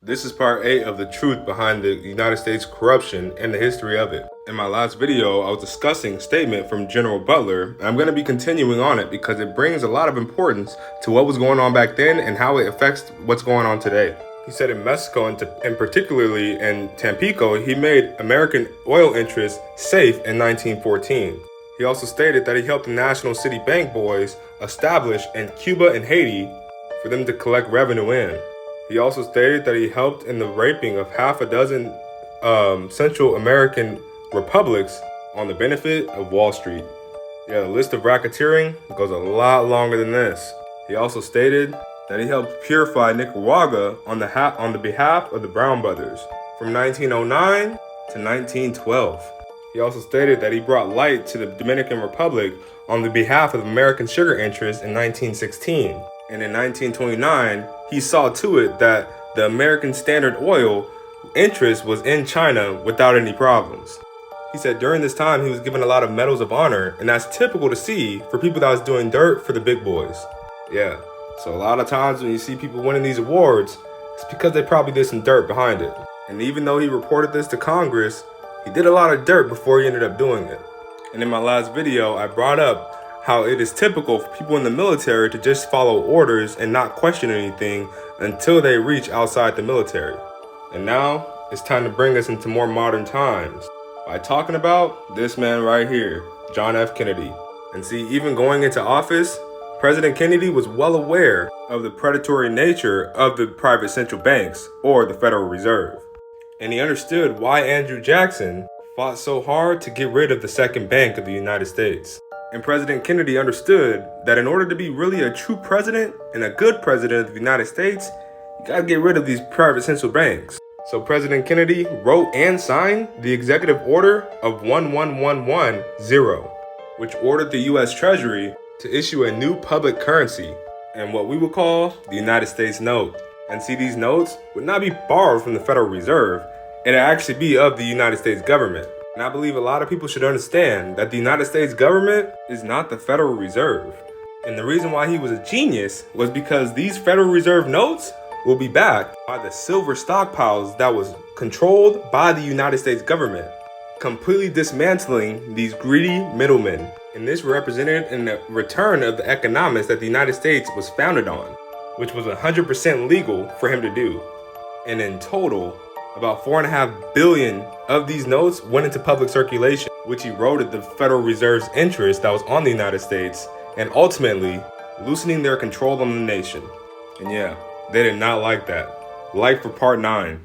This is part 8 of the truth behind the United States corruption and the history of it. In my last video, I was discussing a statement from General Butler, and I'm going to be continuing on it because it brings a lot of importance to what was going on back then and how it affects what's going on today. He said in Mexico, and particularly in Tampico, he made American oil interests safe in 1914. He also stated that he helped the National City Bank boys establish in Cuba and Haiti for them to collect revenue in. He also stated that he helped in the raping of half a dozen Central American republics on the benefit of Wall Street. Yeah, the list of racketeering goes a lot longer than this. He also stated that he helped purify Nicaragua on the behalf of the Brown brothers from 1909 to 1912. He also stated that he brought light to the Dominican Republic on the behalf of American sugar interests in 1916. And in 1929, he saw to it that the American Standard Oil interest was in China without any problems. He said during this time he was given a lot of medals of honor, and that's typical to see for people that was doing dirt for the big boys. Yeah, so a lot of times when you see people winning these awards, it's because they probably did some dirt behind it. And even though he reported this to Congress, he did a lot of dirt before he ended up doing it. And in my last video, I brought up how it is typical for people in the military to just follow orders and not question anything until they reach outside the military. And now it's time to bring us into more modern times by talking about this man right here, John F. Kennedy. And see, even going into office, President Kennedy was well aware of the predatory nature of the private central banks or the Federal Reserve. And he understood why Andrew Jackson fought so hard to get rid of the second bank of the United States. And President Kennedy understood that in order to be really a true president and a good president of the United States, you gotta get rid of these private central banks. So President Kennedy wrote and signed the Executive Order of 11110, which ordered the U.S. Treasury to issue a new public currency and what we would call the United States note. And see, these notes would not be borrowed from the Federal Reserve, it'd actually be of the United States government. And I believe a lot of people should understand that the United States government is not the Federal Reserve. And the reason why he was a genius was because these Federal Reserve notes will be backed by the silver stockpiles that was controlled by the United States government, completely dismantling these greedy middlemen. And this represented in the return of the economics that the United States was founded on, which was 100% legal for him to do. And in total, about 4.5 billion of these notes went into public circulation, which eroded the Federal Reserve's interest that was on the United States and ultimately loosening their control on the nation. And yeah, they did not like that. Like for part 9.